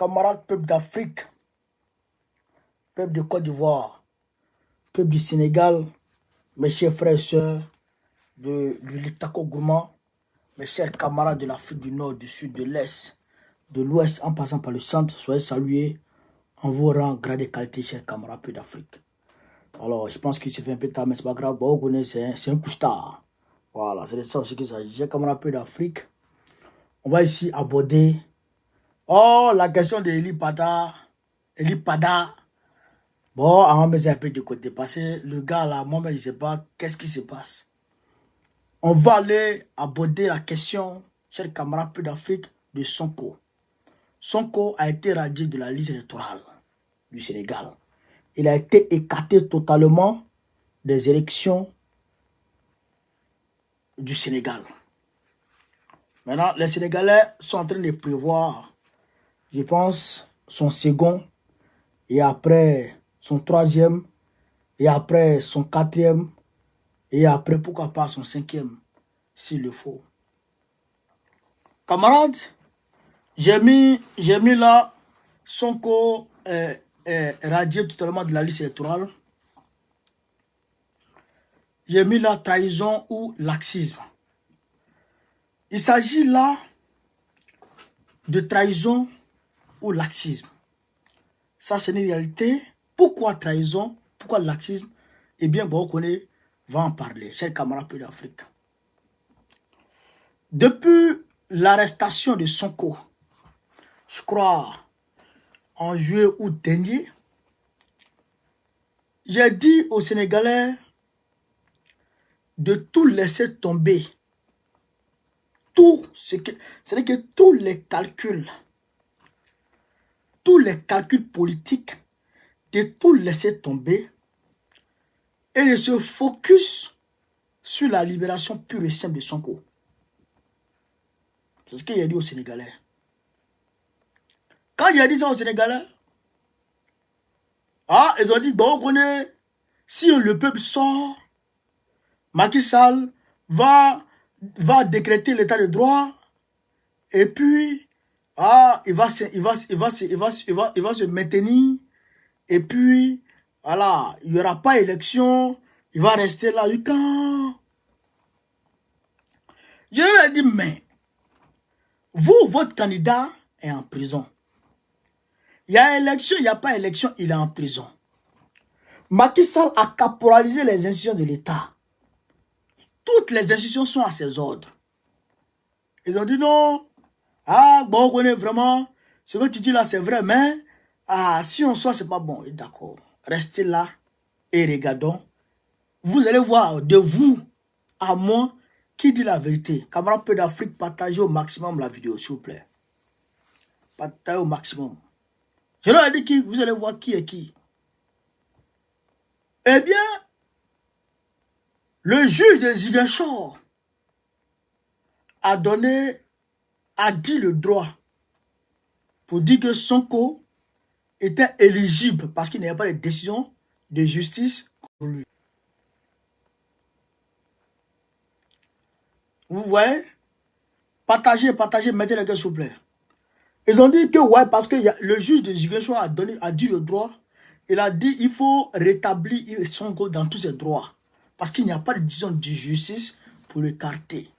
camarades peuple d'Afrique, peuple de Côte d'Ivoire, peuple du Sénégal, mes chers frères et sœurs de l'Itako Gourmand, mes chers camarades de l'Afrique du Nord, du Sud, de l'Est, de l'Ouest, en passant par le centre, soyez salués en vos rangs, grade et qualité, chers camarades peuple d'Afrique. Alors, je pense qu'il s'est fait un peu tard, mais c'est pas grave, bon, c'est un couche-tard. Voilà, c'est de ça aussi qu'il s'agit. Chers camarades peuple d'Afrique, on va ici aborder la question de Eli Pada. Bon, on va mettre un peu de côté parce que le gars là, moi-même, je ne sais pas qu'est-ce qui se passe. On va aller aborder la question, chers camarades peu d'Afrique, de Sonko. Sonko a été radié de la liste électorale du Sénégal. Il a été écarté totalement des élections du Sénégal. Maintenant, les Sénégalais sont en train de prévoir, je pense, son second, et après son troisième, et après son quatrième, et après, pourquoi pas, son cinquième, s'il le faut. Camarades, j'ai mis là Sonko radié totalement de la liste électorale. J'ai mis là trahison ou laxisme. Il s'agit là de trahison ou laxisme. Ça, c'est une réalité. Pourquoi trahison? Pourquoi laxisme? Eh bien, bon, on connaît, va en parler, chers camarades peu d'Afrique. Depuis l'arrestation de Sonko, je crois, en juillet août dernier, j'ai dit aux Sénégalais de tout laisser tomber. Tout ce que, c'est-à-dire que tous les calculs politiques, de tout laisser tomber et de se focus sur la libération pure et simple de Sonko. C'est ce qu'il a dit aux Sénégalais. Quand il a dit ça aux Sénégalais, ils ont dit, bon, on connaît, si le peuple sort, Macky Sall va décréter l'état de droit, et puis, il va se maintenir, et puis, voilà, il n'y aura pas élection, il va rester là, Je lui ai dit, mais, vous, votre candidat est en prison. Il y a élection, il n'y a pas élection, il est en prison. Macky Sall a caporalisé les institutions de l'État. Toutes les institutions sont à ses ordres. Ils ont dit non. Bon, on connaît vraiment. Ce que tu dis là, c'est vrai, mais si on sort, c'est pas bon. D'accord. Restez là et regardons. Vous allez voir de vous à moi qui dit la vérité. Camarades peu d'Afrique, partagez au maximum la vidéo, s'il vous plaît. Partagez au maximum. Je leur ai dit qui, vous allez voir qui est qui. Eh bien, le juge de Ziguinchor a dit le droit pour dire que Sonko était éligible parce qu'il n'y avait pas de décision de justice pour lui. Vous voyez? Partagez, mettez les gars s'il vous plaît. Ils ont dit que ouais, parce que le juge de Ziguinchor a dit le droit. Il a dit qu'il faut rétablir Sonko dans tous ses droits. Parce qu'il n'y a pas de décision de justice pour l'écarter.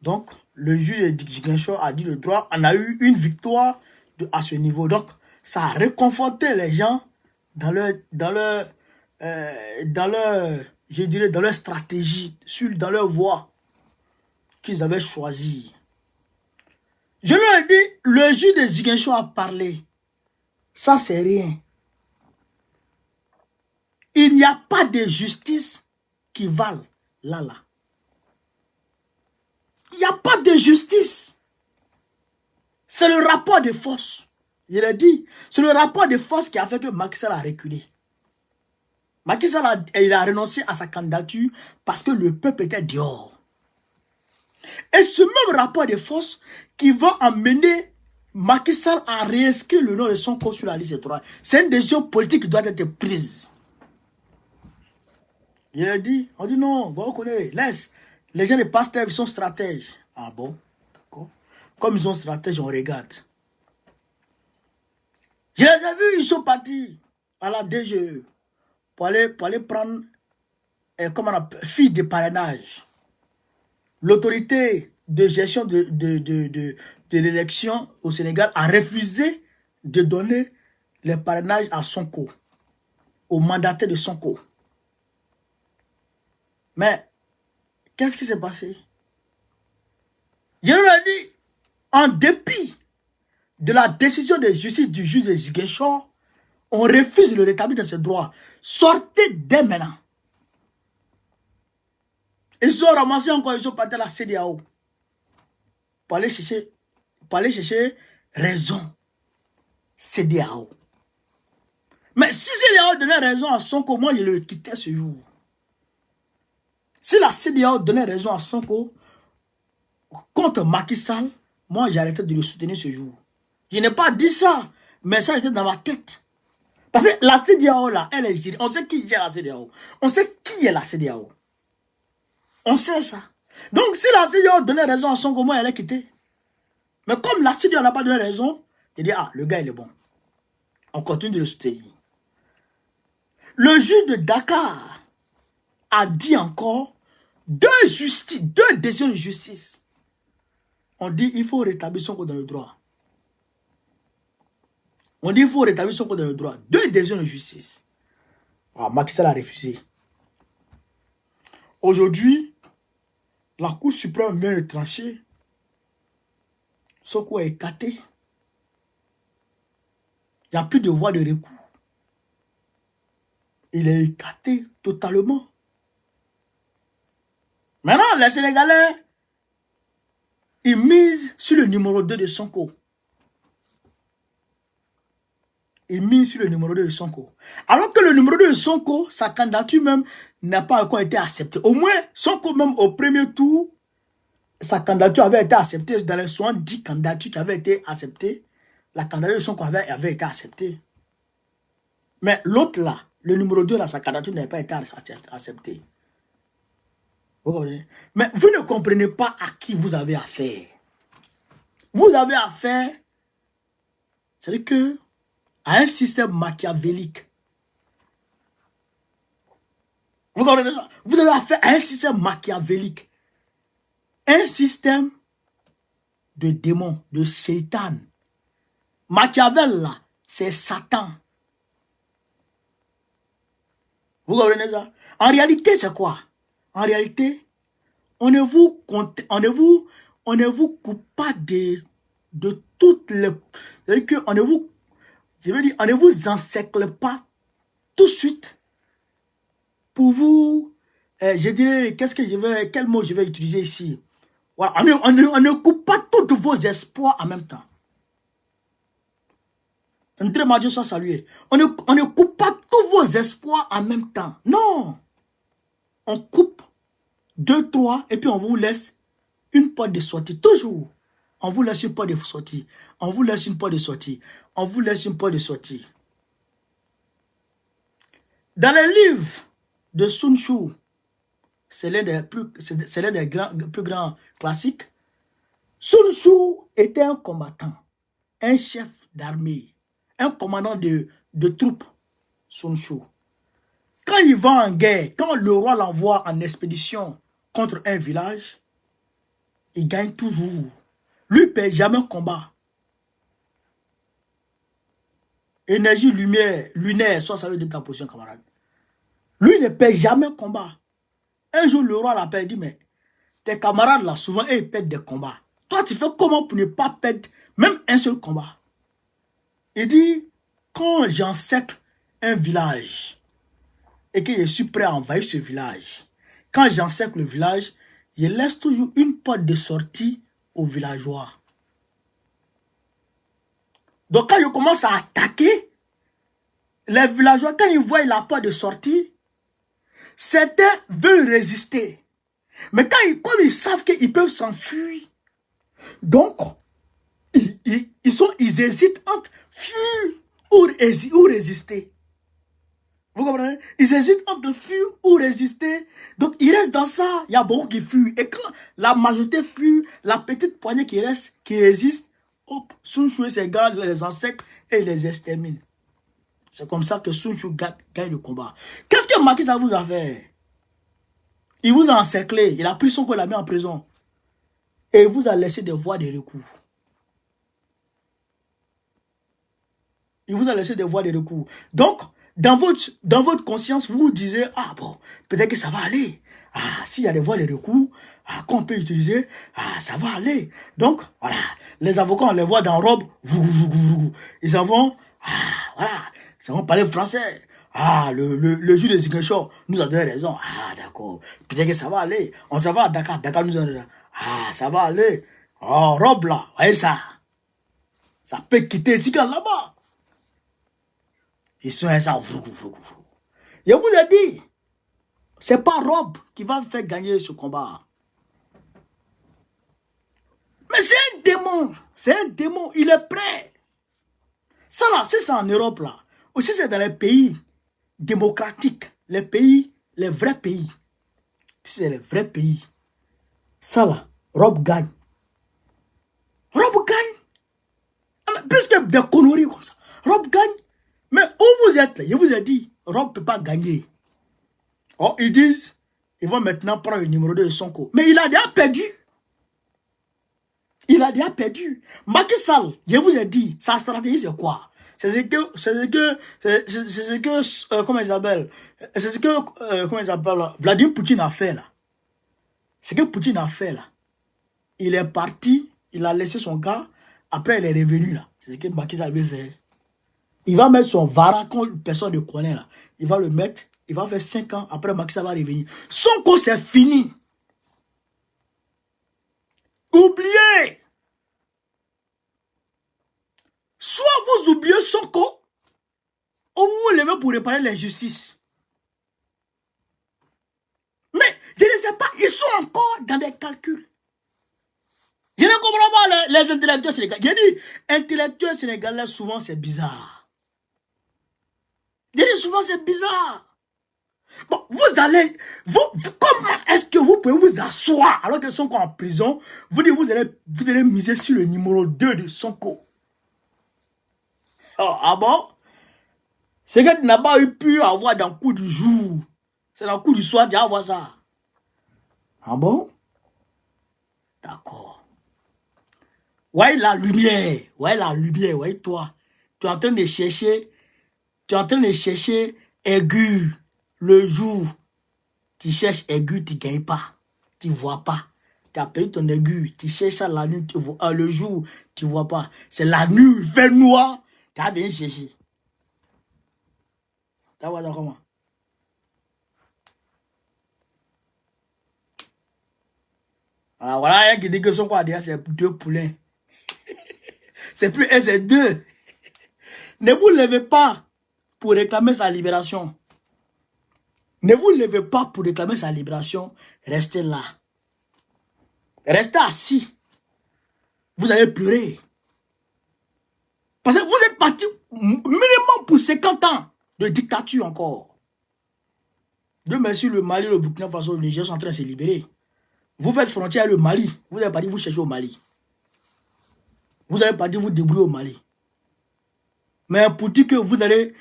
Donc, le juge de Ziguinchor a dit le droit. On a eu une victoire à ce niveau. Donc, ça a réconforté les gens dans leur stratégie, dans leur voie qu'ils avaient choisie. Je leur ai dit, le juge de Ziguinchor a parlé. Ça, c'est rien. Il n'y a pas de justice qui vale là. Il n'y a pas de justice. C'est le rapport de force. Je l'ai dit, c'est le rapport de force qui a fait que Macky Sall a reculé. Macky Sall il a renoncé à sa candidature parce que le peuple était dehors. Et ce même rapport de force qui va amener Macky Sall à réinscrire le nom de Sonko sur la liste électorale. C'est une décision politique qui doit être prise. Il a dit, on dit non, on connaît, laisse. Les gens de Pastef, ils sont stratèges. Ah bon? D'accord. Comme ils sont stratèges, on regarde. Je les ai vus, ils sont partis à la DGE pour aller prendre, comment on appelle, fiche de parrainage. L'autorité de gestion de l'élection au Sénégal a refusé de donner les parrainages à Sonko, au mandataire de Sonko. Mais, qu'est-ce qui s'est passé? Je leur ai dit, en dépit de la décision de justice du juge de Ziguinchor, on refuse de le rétablir dans ses droits. Sortez dès maintenant. Ils sont ramassés encore, ils sont partis à la CEDEAO pour aller chercher raison. CEDEAO. Mais si CEDEAO donnait raison à Sonko, moi je le quittais ce jour. Si la CEDEAO donnait raison à Sonko contre Macky Sall, moi j'arrêtais de le soutenir ce jour. Je n'ai pas dit ça, mais ça était dans ma tête. Parce que la CEDEAO là, elle est gérée. On sait qui gère la CEDEAO. On sait qui est la CEDEAO. On sait ça. Donc si la CEDEAO donnait raison à Sonko, moi elle est quittée. Mais comme la CEDEAO n'a pas donné raison, il dit ah, le gars il est bon. On continue de le soutenir. Le juge de Dakar a dit encore deux décisions de justice. On dit il faut rétablir Sonko dans le droit. On dit il faut rétablir Sonko dans le droit. Deux décisions de justice. Ah, Macky Sall a refusé. Aujourd'hui, la Cour suprême vient de trancher. Sonko est écarté. Il n'y a plus de voie de recours. Il est écarté totalement. Maintenant, les Sénégalais, ils misent sur le numéro 2 de Sonko. Ils misent sur le numéro 2 de Sonko. Alors que le numéro 2 de Sonko, sa candidature même n'a pas encore été acceptée. Au moins, Sonko même au premier tour, sa candidature avait été acceptée. Dans les 70 candidatures qui avaient été acceptées, la candidature de Sonko avait été acceptée. Mais l'autre là, le numéro 2 là, sa candidature n'avait pas été acceptée. Vous comprenez? Mais vous ne comprenez pas à qui vous avez affaire. Vous avez affaire, c'est-à-dire que à un système machiavélique. Vous comprenez ça? Vous avez affaire à un système machiavélique. Un système de démons, de Satan. Machiavel, là, c'est Satan. Vous comprenez ça? En réalité, c'est quoi? En réalité, on ne vous coupe pas de toutes les... C'est-à-dire qu'on ne vous... Je veux dire, on ne vous encercle pas tout de suite pour vous... je dirais, quel mot je vais utiliser ici? Voilà, on ne coupe pas tous vos espoirs en même temps. André Madio soit salué. On ne coupe pas tous vos espoirs en même temps. Non. On coupe 2, 3 et puis on vous laisse une porte de sortie. Toujours. On vous laisse une porte de sortie. On vous laisse une porte de sortie. On vous laisse une porte de sortie. Dans les livres de Sun Tzu, c'est l'un des plus grands classiques. Sun Tzu était un combattant, un chef d'armée, un commandant de troupes. Sun Tzu. Quand il va en guerre, quand le roi l'envoie en expédition contre un village, il gagne toujours. Lui ne perd jamais un combat. Énergie, lumière, lunaire, soit ça veut dire ta position, camarade. Lui ne perd jamais un combat. Un jour, le roi l'appelle et dit, mais tes camarades là, souvent, ils perdent des combats. Toi, tu fais comment pour ne pas perdre même un seul combat? Il dit, quand j'encercle un village et que je suis prêt à envahir ce village, quand j'encercle le village, je laisse toujours une porte de sortie aux villageois. Donc quand je commence à attaquer, les villageois, quand ils voient la porte de sortie, certains veulent résister. Mais comme ils savent qu'ils peuvent s'enfuir, donc ils hésitent entre fuir ou résister. Vous comprenez? Ils hésitent entre fuir ou résister. Donc, ils restent dans ça. Il y a beaucoup qui fuient. Et quand la majorité fuit, la petite poignée qui reste, qui résiste, hop, Sun Tzu et ses gars les enseignent et ils les exterminent. C'est comme ça que Sun Tzu gagne le combat. Qu'est-ce que Macky Sall vous a fait? Il vous a encerclé, il a pris son corps, il l'a mis en prison. Et il vous a laissé des voies de recours. Il vous a laissé des voies de recours. Donc, dans votre conscience, vous vous disiez, ah bon, peut-être que ça va aller. Ah, s'il y a des voies de recours, ah, qu'on peut utiliser, ah, ça va aller. Donc, voilà, les avocats, on les voit dans robe, ils s'en vont, ah, voilà, ils s'en vont parler français. Ah, le juge de Ziguinchor nous a donné raison. Ah, d'accord, peut-être que ça va aller. On s'en va à Dakar, Dakar nous a dit, ah, ça va aller. Oh, robe là, voyez ça. Ça peut quitter Ziguinchor là-bas. Ils sont ça. Je vous ai dit, c'est pas Rob qui va faire gagner ce combat. Mais c'est un démon. C'est un démon. Il est prêt. Ça là, c'est en Europe là. Aussi c'est dans les pays démocratiques. Les pays, les vrais pays. C'est les vrais pays. Ça là, Rob gagne. Rob gagne. Puisque des conneries comme ça. Rob gagne. Mais où vous êtes là, je vous ai dit, Rob ne peut pas gagner. Oh, ils disent, ils vont maintenant prendre le numéro 2 de Sonko. Mais il a déjà perdu. Il a déjà perdu. Macky Sall, je vous ai dit, sa stratégie c'est quoi? C'est ce que, comment il s'appelle? C'est ce que, comment il s'appelle là? Vladimir Poutine a fait là. Ce que Poutine a fait là. Il est parti, il a laissé son gars, après il est revenu là. C'est ce que Macky Sall veut faire. Il va mettre son varan quand personne ne connaît là. Il va le mettre, il va faire 5 ans, après Macky Sall va revenir. Sonko c'est fini. Oubliez. Soit vous oubliez Sonko, ou vous vous levez pour réparer l'injustice. Mais je ne sais pas, ils sont encore dans des calculs. Je ne comprends pas les intellectuels sénégalais. J'ai dit, intellectuels sénégalais, souvent c'est bizarre. J'ai dit, souvent c'est bizarre. Bon, vous allez, comment est-ce que vous pouvez vous asseoir alors qu'ils sont encore en prison? Vous dites, vous allez miser sur le numéro 2 de Sonko. Oh, ah bon? C'est que tu n'as pas eu pu avoir dans le coup du jour. C'est dans le coup du soir, tu vas avoir ça. Ah bon? D'accord. Ouais, la lumière. Ouais, la lumière. Ouais, toi. Tu es en train de chercher. Tu es en train de chercher aigu. Le jour. Tu cherches aigu, tu ne gagnes pas. Tu ne vois pas. Tu as perdu ton aigu. Tu cherches ça la nuit, tu vois. Le jour, tu ne vois pas. C'est la nuit, il fait noir. Tu as bien cherché. Tu vois ça comment? Alors voilà, il y a qui dit que son quoi déjà, c'est 2 poulains. C'est plus un, c'est 2. Ne vous levez pas pour réclamer sa libération. Ne vous levez pas pour réclamer sa libération. Restez là. Restez assis. Vous allez pleurer. Parce que vous êtes parti minimum pour 50 ans de dictature encore. Dieu merci, le Mali, le Burkina Faso, le Niger sont en train de se libérer. Vous faites frontière avec le Mali. Vous n'avez pas dit vous cherchez au Mali. Vous n'avez pas dit vous débrouillez au Mali. Mais pour dire que vous allez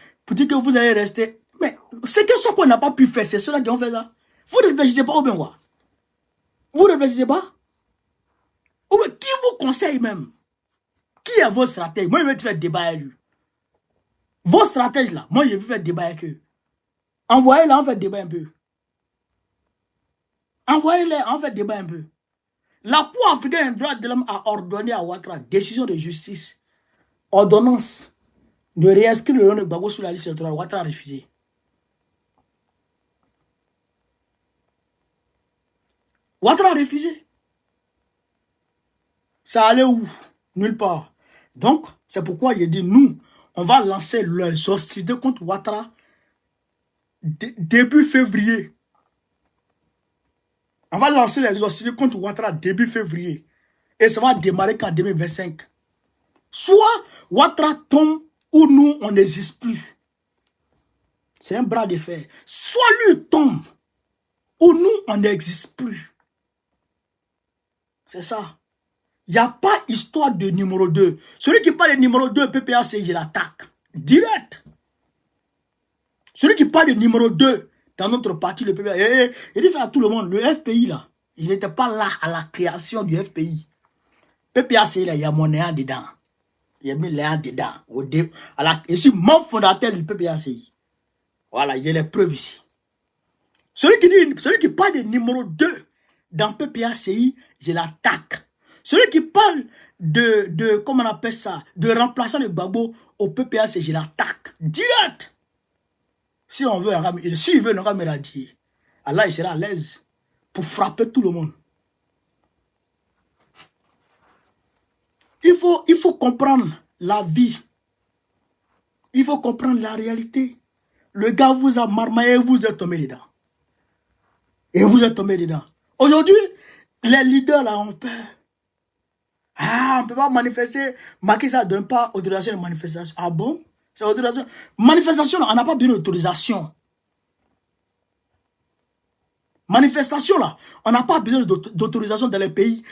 rester. Mais c'est que ce qu'on n'a pas pu faire, c'est ceux-là qui ont fait ça. Vous ne réfléchissez pas au bien quoi. Vous ne réfléchissez pas. Ou bien, qui vous conseille même? Qui est vos stratèges? Moi, je vais te faire débat avec lui. Vos stratèges là, moi, je vais faire débat avec eux. Envoyez-les, on fait débat un peu. Envoyez-les, on fait débat un peu. La Cour africaine des droits de l'homme a ordonné à Ouattara, décision de justice, ordonnance, de réinscrire le nom de Gbagbo sur la liste électorale. Ouattara a refusé. Ouattara a refusé. Ça allait où? Nulle part. Donc, c'est pourquoi il dit, nous, on va lancer les hostilités contre Ouattara début février. On va lancer les hostilités contre Ouattara début février. Et ça va démarrer qu'en 2025. Soit Ouattara tombe ou nous, on n'existe plus. C'est un bras de fer. Soit lui tombe ou nous, on n'existe plus. C'est ça. Il n'y a pas histoire de numéro 2. Celui qui parle de numéro 2, PPAC, je l'attaque. Direct. Celui qui parle de numéro 2 dans notre parti, le PPAC, il dit ça à tout le monde. Le FPI, là, il n'était pas là à la création du FPI. PPAC, là, il y a mon néant dedans. Il y a mis néant dedans. Je suis membre fondateur du PPACI. Voilà, il y a les preuves ici. Celui qui parle de numéro 2 dans PPACI, je l'attaque. Celui qui parle comment on appelle ça, de remplaçant le Gbagbo au PPACI, je l'attaque. Direct. Si on veut, s'il veut, on va me radier. Allah, il sera à l'aise pour frapper tout le monde. Il faut comprendre la vie. Il faut comprendre la réalité. Le gars vous a marmaillé, vous êtes tombé dedans. Et vous êtes tombé dedans. Aujourd'hui, les leaders là ont peur. Ah, on ne peut pas manifester. Macky Sall ne donne pas autorisation de manifestation. Ah bon? C'est autorisation. Manifestation, là, on n'a pas besoin d'autorisation. Manifestation, là, on n'a pas besoin d'autorisation dans les pays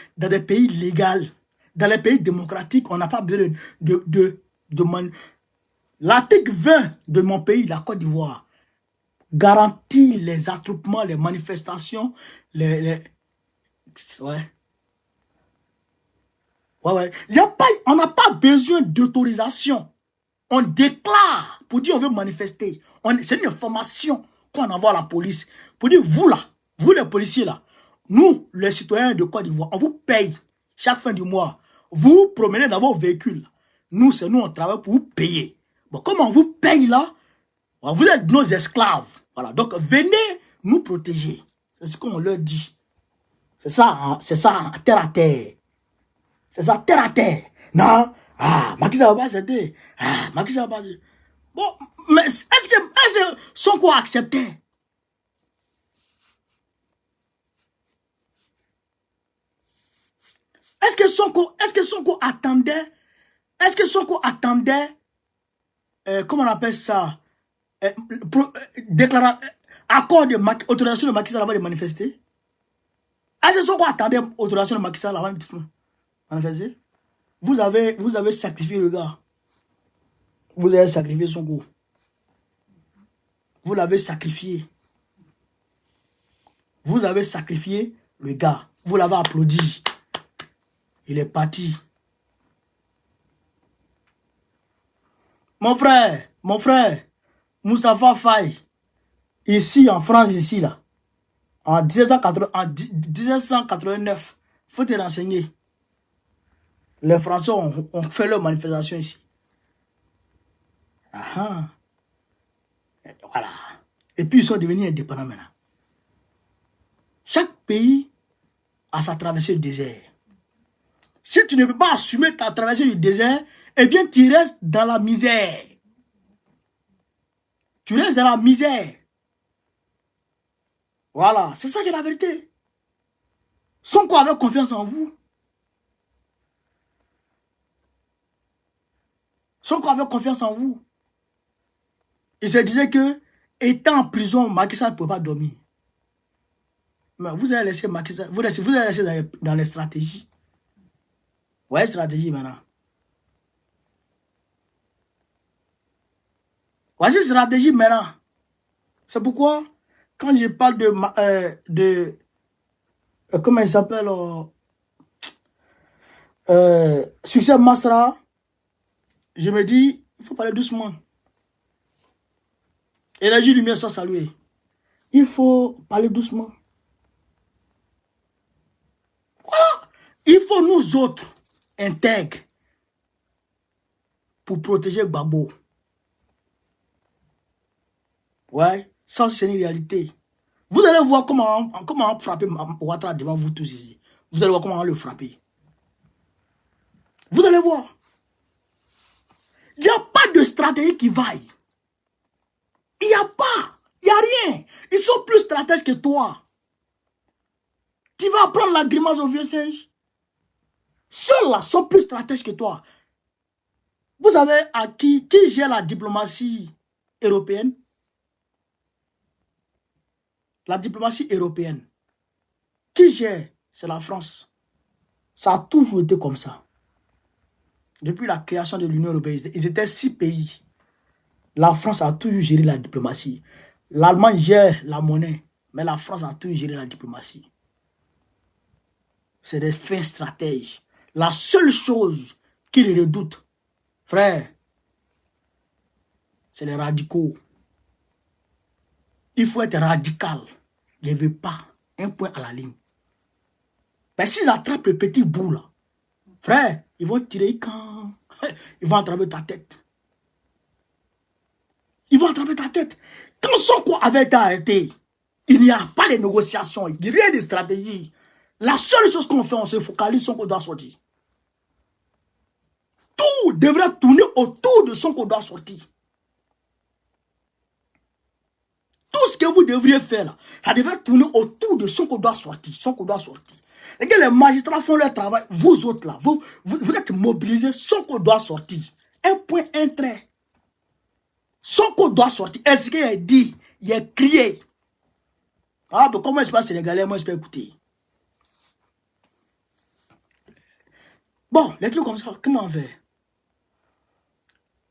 légaux. Dans les pays démocratiques, on n'a pas besoin de L'article 20 de mon pays, la Côte d'Ivoire, garantit les attroupements, les manifestations, ouais. Ouais. On n'a pas besoin d'autorisation. On déclare pour dire on veut manifester. C'est une information qu'on envoie à la police. Pour dire vous là, vous les policiers là, nous les citoyens de Côte d'Ivoire, on vous paye chaque fin du mois. Vous vous promenez dans vos véhicules. Nous, c'est nous, on travaille pour vous payer. Bon, comme on vous paye là, vous êtes nos esclaves. Voilà, donc venez nous protéger. C'est ce qu'on leur dit. C'est ça, terre à terre. C'est ça, terre à terre. Non, Macky Sall va pas accepter. Macky Sall va pas. Bon, mais est-ce que Sonko acceptait? Est-ce que Sonko attendait? Est-ce que Sonko attendait, comment on appelle ça, accord de autorisation de Macky Sall avant de manifester? Est-ce que Sonko attendait autorisation de Macky Sall avant de manifester? Vous avez sacrifié le gars. Vous avez sacrifié Sonko. Vous l'avez sacrifié. Vous avez sacrifié le gars. Vous l'avez applaudi. Il est parti. Mon frère, Moustapha Faye, ici en France, ici là, en 1989, il faut te renseigner. Les Français ont fait leur manifestation ici. Voilà. Et puis ils sont devenus indépendants maintenant. Chaque pays a sa traversée du désert. Si tu ne peux pas assumer ta traversée du désert, eh bien tu restes dans la misère. Tu restes dans la misère. Voilà, c'est ça qui est la vérité. Sonko avait confiance en vous. Sonko avait confiance en vous. Il se disait que, étant en prison, Macky Sall ne pouvait pas dormir. Mais vous avez laissé Macky Sall, vous avez laissé dans les stratégies. Ouais, stratégie maintenant. Voici stratégie maintenant. C'est pourquoi, quand je parle de comment il s'appelle, Succès Masra, je me dis, il faut parler doucement. Énergie lumière soit saluée. Il faut parler doucement. Voilà. Il faut nous autres intègres pour protéger Gbagbo. Ouais, ça c'est une réalité. Vous allez voir comment frapper Ouattara devant vous tous ici. Vous allez voir comment on le frapper. Vous allez voir. Il n'y a pas de stratégie qui vaille. Il n'y a pas. Il n'y a rien. Ils sont plus stratèges que toi. Tu vas apprendre la grimace au vieux singe. Ceux-là sont plus stratèges que toi. Vous savez à qui gère la diplomatie européenne? La diplomatie européenne. Qui gère? C'est la France. Ça a toujours été comme ça. Depuis la création de l'Union européenne, ils étaient 6 pays. La France a toujours géré la diplomatie. L'Allemagne gère la monnaie, mais la France a toujours géré la diplomatie. C'est des fins stratèges. La seule chose qu'ils redoutent, frère, c'est les radicaux. Il faut être radical. Je ne veux pas un point à la ligne. Mais s'ils attrapent le petit bout là, frère, ils vont tirer quand ils vont attraper ta tête. Ils vont attraper ta tête. Quand Sonko avait été arrêté, il n'y a pas de négociation, il n'y a rien de stratégie. La seule chose qu'on fait, on se focalise sur Sonko doit sortir. Tout devrait tourner autour de Sonko doit sortir. Tout ce que vous devriez faire là, ça devrait tourner autour de Sonko doit sortir. Sonko doit sortir. Et que les magistrats font leur travail, vous autres là, vous êtes mobilisés, Sonko doit sortir. Un point, un trait. Sonko doit sortir. Est-ce qu'il a dit, il a crié? Ah, mais comment je passe sénégalais, moi je peux écouter. Bon, les trucs comme ça, comment on fait?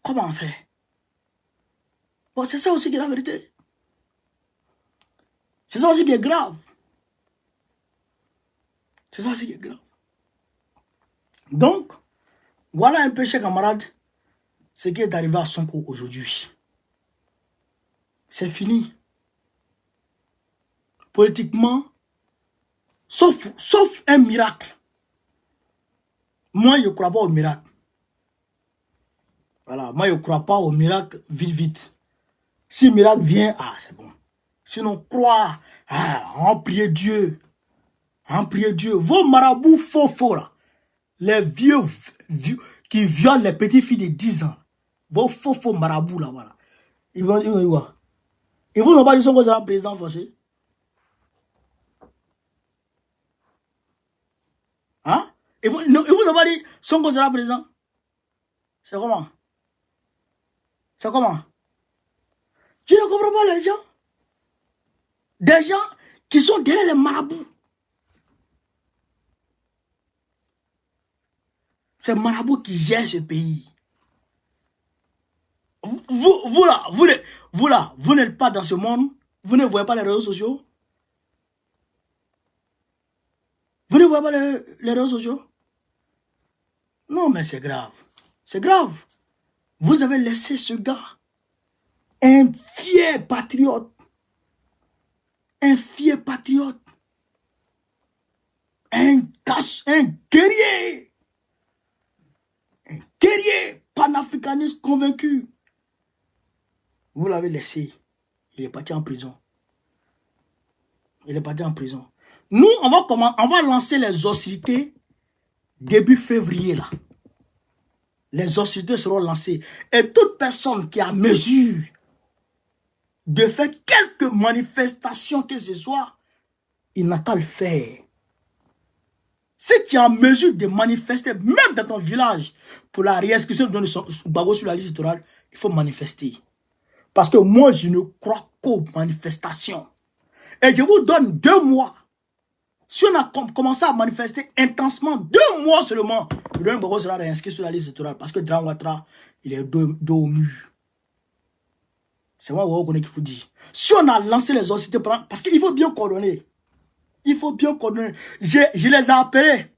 Comment on fait? Bon, c'est ça aussi qui est la vérité. C'est ça aussi qui est grave. C'est ça aussi qui est grave. Donc, voilà un peu, chers camarades, ce qui est arrivé à Sonko aujourd'hui. C'est fini. Politiquement, sauf un miracle. Moi, je ne crois pas au miracle. Voilà, moi, je ne crois pas au miracle vite. Si le miracle vient, ah, c'est bon. Sinon, croire, ah, on prie Dieu. On prie Dieu. Vos marabouts faux là, les vieux qui violent les petites filles de 10 ans, vos faux marabouts là, voilà. Ils vont dire quoi? Ils vont pas dire son sera président forcé. Hein? Ils vont pas dire son sera président. C'est comment? C'est comment? Je ne comprends pas les gens. Des gens qui sont derrière les marabouts. C'est marabouts qui gèrent ce pays. Vous là, vous n'êtes pas dans ce monde. Vous ne voyez pas les réseaux sociaux. Vous ne voyez pas les réseaux sociaux. Non, mais c'est grave. C'est grave. Vous avez laissé ce gars, un fier patriote, un guerrier panafricaniste convaincu. Vous l'avez laissé. Il est parti en prison. Il est parti en prison. Nous, on va lancer les hostilités début février là. Les hostilités seront lancées. Et toute personne qui a mesure de faire quelques manifestations que ce soit, il n'a qu'à le faire. Si tu es en mesure de manifester, même dans ton village, pour la réinscription de Gbagbo sur la liste électorale, il faut manifester. Parce que moi, je ne crois qu'aux manifestations. Et je vous donne 2 mois. Si on a commencé à manifester intensement, 2 mois seulement, le Gbagbo sera réinscrit sur la liste électorale. Parce que Dran Ouattara, il est dos au mur. C'est moi qu'il faut dire. Si on a lancé les hostilités, parce qu'il faut bien coordonner. Il faut bien coordonner. Je les ai appelés.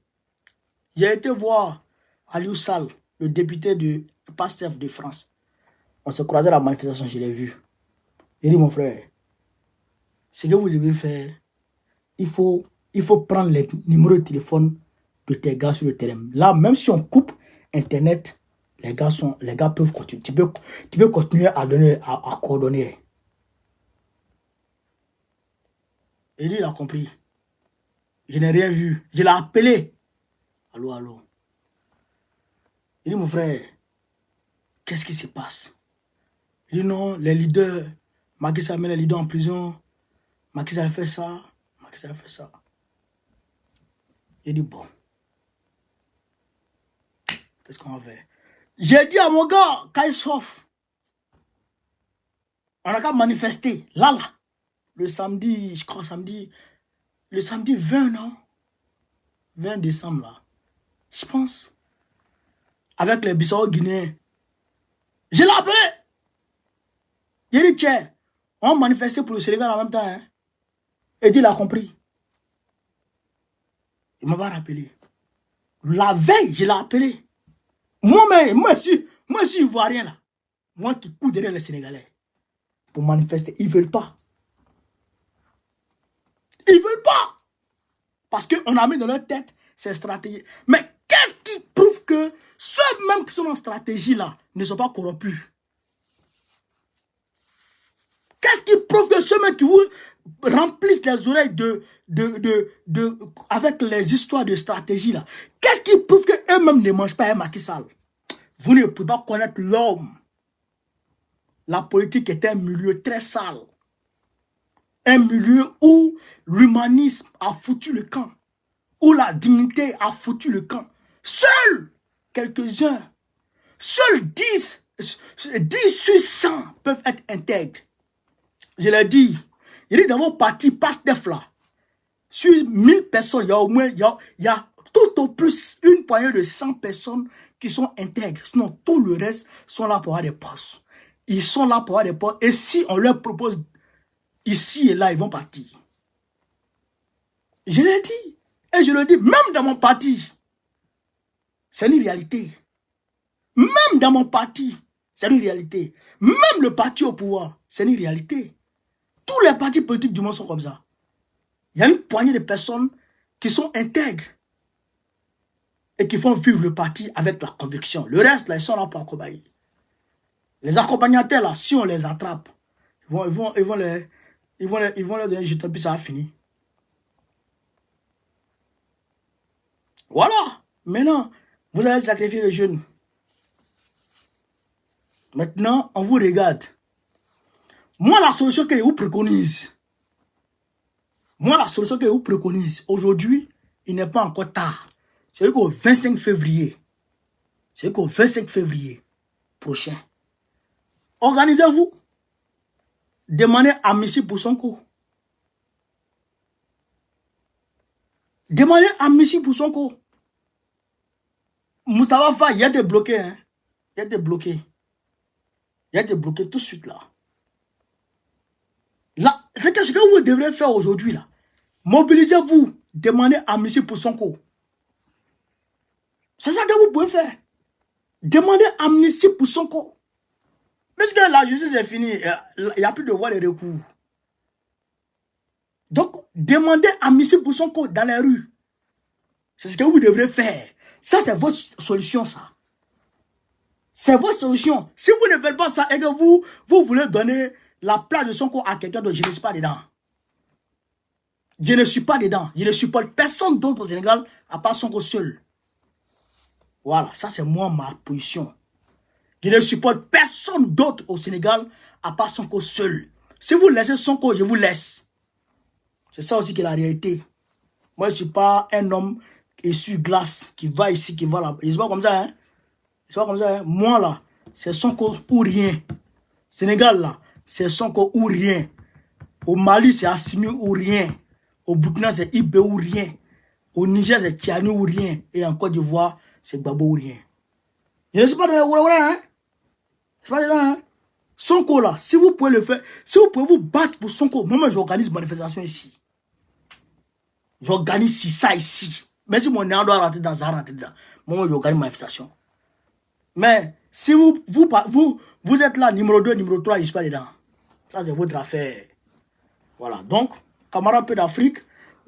J'ai été voir Aliou Sall, le député du PASTEF de France. On se croisait à la manifestation, je l'ai vu. J'ai dit, mon frère, ce que vous devez faire, il faut prendre les numéros de téléphone de tes gars sur le terrain. Là, même si on coupe Internet, les gars peuvent continuer. Tu peux continuer à coordonner. Et lui, il a compris. Je n'ai rien vu. Je l'ai appelé. Allô. Il dit, mon frère, qu'est-ce qui se passe? Il dit, non, les leaders, Macky Sall met les leaders en prison. Macky Sall fait ça. J'ai dit, bon. Qu'est-ce qu'on va faire? J'ai dit à mon gars, quand il s'offre, on a qu'à manifester. Là. Le samedi, je crois, le samedi 20, non? 20 décembre, là. je pense, avec les Bissau guinéens. Je l'ai appelé. Il dit, tiens, on manifestait pour le Sénégal en même temps. Hein. Et il a compris. Il m'a pas rappelé. La veille, je l'ai appelé. Moi-même, moi je vois rien là. Moi qui cours derrière les Sénégalais pour manifester. Ils ne veulent pas. Ils ne veulent pas. Parce qu'on a mis dans leur tête ces stratégies. Mais qu'est-ce qui prouve que ceux-mêmes qui sont en stratégie là ne sont pas corrompus? Qu'est-ce qui prouve que ceux-mêmes qui vous remplissent les oreilles avec les histoires de stratégie là? Qu'est-ce qui prouve qu'eux-mêmes ne mangent pas un Macky Sall? Vous ne pouvez pas connaître l'homme. La politique est un milieu très sale. Un milieu où l'humanisme a foutu le camp. Où la dignité a foutu le camp. Seuls quelques-uns, seuls 10 sur 100 peuvent être intègres. Je l'ai dit. Il dit dans vos partis PASTEF là, sur 1000 personnes, il y a au moins, il y a tout au plus une poignée de 100 personnes qui sont intègres. Sinon, tout le reste sont là pour avoir des postes. Ils sont là pour avoir des postes. Et si on leur propose ici et là, ils vont partir. Je l'ai dit. Et je le dis, même dans mon parti, c'est une réalité. Même dans mon parti, c'est une réalité. Même le parti au pouvoir, c'est une réalité. Tous les partis politiques du monde sont comme ça. Il y a une poignée de personnes qui sont intègres et qui font vivre le parti avec la conviction. Le reste, là, ils sont là pour accompagner. Les accompagnateurs, là, si on les attrape, ils vont leur dire, je t'en prie, ça a fini. Voilà. Maintenant, vous avez sacrifié les jeunes. Maintenant, on vous regarde. Moi, la solution que je vous préconise, aujourd'hui, il n'est pas encore tard. C'est qu'au 25 février, prochain, organisez-vous. Demandez amnistie pour Sonko. Demandez amnistie pour Sonko. Moustapha Faye, il y a des bloqués. Hein? Il y a des bloqués. Il y a des bloqués tout de suite là. Là, c'est ce que vous devrez faire aujourd'hui là. Mobilisez-vous. Demandez amnistie pour Sonko. C'est ça que vous pouvez faire. Demandez amnistie pour Sonko. Puisque la justice est finie, il n'y a plus de voie de recours. Donc, demandez amnistie pour Sonko dans les rues. C'est ce que vous devrez faire. Ça, c'est votre solution, ça. C'est votre solution. Si vous ne faites pas ça et que vous voulez donner la place de Sonko à quelqu'un d'autre, je ne suis pas dedans. Je ne suis pas dedans. Je ne supporte personne d'autre au Sénégal à part Sonko seul. Voilà, ça c'est moi ma position. Je ne supporte personne d'autre au Sénégal à part Sonko seul. Si vous laissez Sonko, je vous laisse. C'est ça aussi qui est la réalité. Moi, je ne suis pas un homme issu glace qui va ici, qui va là. Je ne suis pas comme ça, hein. C'est pas comme ça, hein. Moi là, c'est Sonko ou rien. Sénégal là, c'est Sonko ou rien. Au Mali, c'est Assimi ou rien. Au Burkina, c'est Ibé ou rien. Au Niger, c'est Tiani ou rien. Et en Côte d'Ivoire, c'est Babo ou rien. Je ne suis pas dans le voilà, hein. Je ne suis pas dedans, hein. Sonko là, si vous pouvez le faire, si vous pouvez vous battre pour Sonko, moi j'organise manifestation ici. J'organise ça ici. Mais si mon néant doit rentrer dans ça, rentrer dedans. Moi j'organise manifestation. Mais si vous êtes là, numéro 2, numéro 3, je ne suis pas dedans. Ça, c'est votre affaire. Voilà. Donc, camarades peu d'Afrique,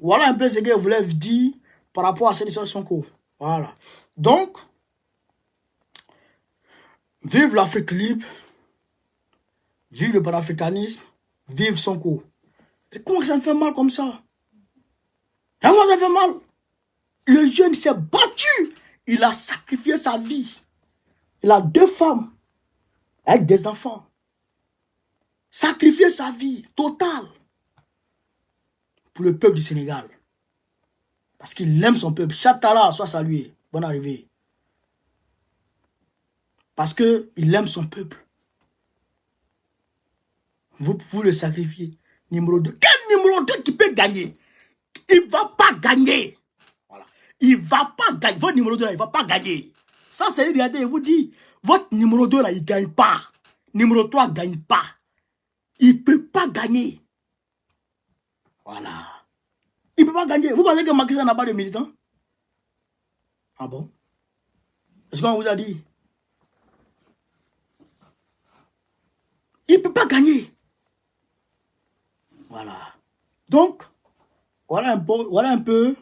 voilà un peu ce que je voulais vous dire par rapport à cette histoire de Sonko. Voilà. Donc, vive l'Afrique libre, vive le panafricanisme, vive Sonko. Et comment ça me fait mal comme ça? Comment ça fait mal? Le jeune s'est battu. Il a sacrifié sa vie. Il a 2 femmes avec des enfants. Sacrifier sa vie totale pour le peuple du Sénégal. Parce qu'il aime son peuple. Chatala, soit salué. Bonne arrivée. Parce qu'il aime son peuple. Vous le sacrifiez. Numéro 2. Quel numéro 2 qui peut gagner? Il ne va pas gagner. Voilà. il ne va pas gagner. Votre numéro 2 là, il ne va pas gagner. Ça, c'est une réalité. Je vous dis, votre numéro 2 là, il ne gagne pas. Numéro 3 ne gagne pas. Il ne peut pas gagner. Voilà. Il ne peut pas gagner. Vous pensez que Macky Sall n'a pas de militants? Ah bon? Est-ce qu'on vous a dit? Il ne peut pas gagner. Voilà. Donc, voilà un peu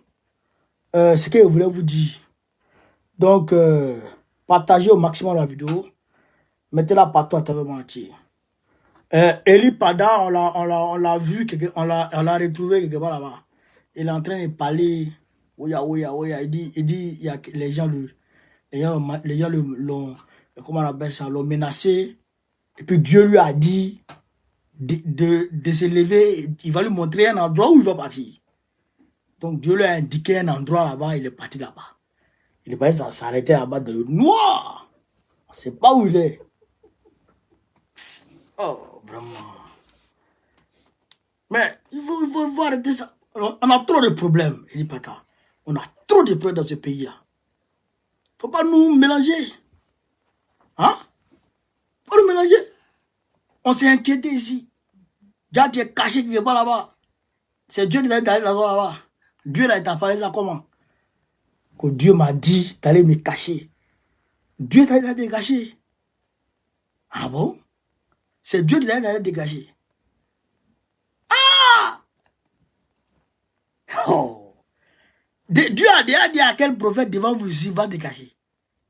ce que je voulais vous dire. Donc, partagez au maximum la vidéo. Mettez-la partout à travers le monde entier. Eli Pada, on l'a vu, on l'a retrouvé quelque part là-bas. Il est en train de parler. Ouya. Il dit, il y a les gens l'ont, comment on appelle ça, l'ont menacé. Et puis Dieu lui a dit de se lever. Il va lui montrer un endroit où il va partir. Donc Dieu lui a indiqué un endroit là-bas. Il est parti là-bas. Il est parti s'arrêter là-bas dans le noir. On ne sait pas où il est. Oh, vraiment. Mais il faut arrêter ça. On a trop de problèmes, Eli Pada. On a trop de problèmes dans ce pays-là. Il ne faut pas nous mélanger. Hein? Faut nous mélanger. On s'est inquiété ici. Déjà, tu es caché, tu n'es pas là-bas. C'est Dieu qui t'a dit d'aller là-bas. Dieu t'a parlé ça comment? Que Dieu m'a dit d'aller me cacher. Dieu t'a dit d'aller te cacher. Ah bon? C'est Dieu qui t'a dit d'aller te cacher. Ah! Oh! Dieu a déjà dit à quel prophète devant vous ici va te cacher.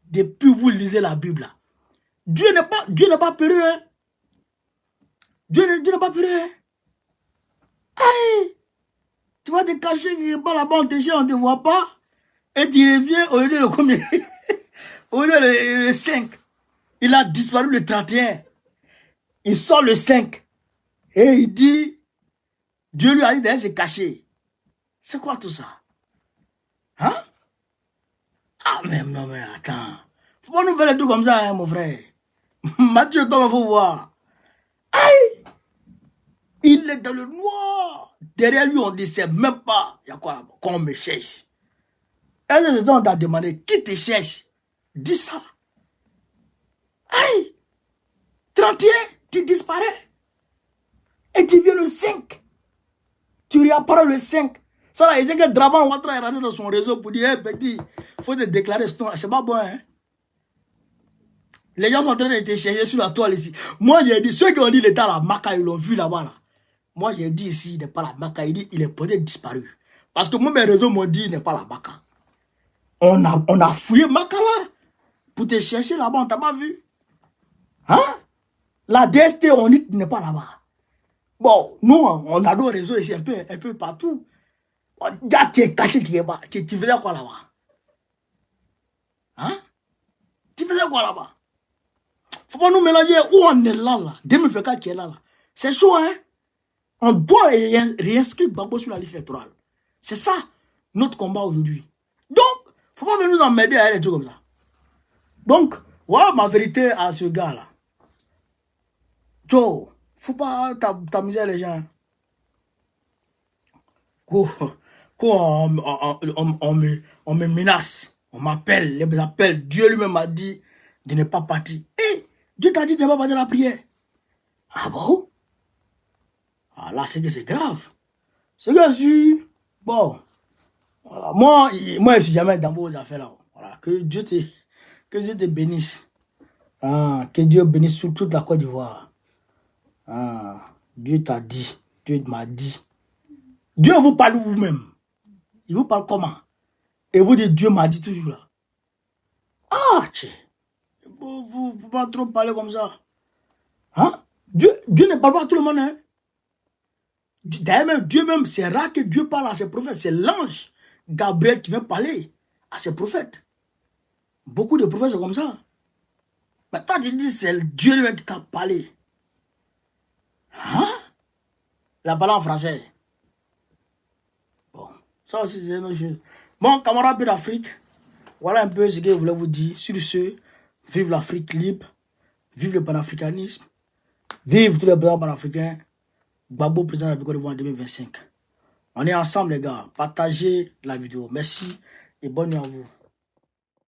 Depuis vous lisez la Bible là. Dieu n'est pas peureux. Hein? Dieu n'est pas peureux. Hein? Aïe! Tu vas te cacher par là-bas, on ne te voit pas. Et tu reviens au lieu de le combien? Au lieu de le 5. Il a disparu le 31. Il sort le 5. Et il dit, Dieu lui a dit d'aller se cacher. C'est quoi tout ça? Hein? Ah, mais non, mais attends. Faut pas nous faire des trucs comme ça, hein, mon frère. Mathieu, toi, il faut voir. Aïe! Il est dans le noir. Derrière lui, on ne sait même pas. Il y a quoi? Qu'on me cherche. Et les gens t'ont demandé, qui te cherche? Dis ça. Aïe! 31, tu disparais. Et tu viens le 5. Tu réapparais le 5. Ça là, il sait que Draman Ouattara est rentré dans son réseau pour dire, hey, petit, il faut te déclarer ce nom. C'est pas bon, hein? Les gens sont en train de te chercher sur la toile ici. Moi, j'ai dit, ceux qui ont dit l'état à la Maca, ils l'ont vu là-bas, là. Moi, j'ai dit ici, il n'est pas la Maca. Il dit, il est peut-être disparu. Parce que moi, mes réseaux m'ont dit, il n'est pas la Maca. On a fouillé Maca là. Pour te chercher là-bas, on t'a pas vu. Hein? La DST, on dit qu'il n'est pas là-bas. Bon, nous, on a nos réseaux ici un peu partout. Déjà, tu es caché, tu faisais quoi là-bas? Hein? Tu faisais quoi là-bas? Faut pas nous mélanger où on est là. 2024 qui est là. C'est chaud, hein? On doit réinscrire Gbagbo sur la liste électorale. C'est ça, notre combat aujourd'hui. Donc, faut pas venir nous emmerder à des trucs comme ça. Donc, voilà ma vérité à ce gars-là. Joe, faut pas t'amuser les gens. On me menace, on m'appelle, les appels. Dieu lui-même m'a dit de ne pas partir. Et Dieu t'a dit de ne pas partir à la prière. Ah bon? Ah là, c'est que c'est grave. C'est que si, bon, voilà. Moi, je suis jamais dans vos affaires là. Voilà. Que Dieu te bénisse. Ah, que Dieu bénisse sur toute la Côte d'Ivoire. Ah, Dieu t'a dit, Dieu m'a dit. Dieu vous parle vous-même. Il vous parle comment? Et vous dites, Dieu m'a dit toujours là. Ah, tiens. Vous ne pouvez pas trop parler comme ça. Hein? Dieu ne parle pas à tout le monde. Hein? D'ailleurs, Dieu même, c'est rare que Dieu parle à ses prophètes. C'est l'ange Gabriel qui vient parler à ses prophètes. Beaucoup de prophètes sont comme ça. Mais toi, tu dis, c'est Dieu lui-même qui t'a parlé. Hein? La parole en français. Bon, ça aussi, c'est une autre chose. Bon, camarades d'Afrique, voilà un peu ce que je voulais vous dire. Sur ce, vive l'Afrique libre, vive le panafricanisme, vive tous les présidents panafricains. Gbagbo, président de la Côte d'Ivoire en 2025. On est ensemble, les gars. Partagez la vidéo. Merci et bonne nuit à vous.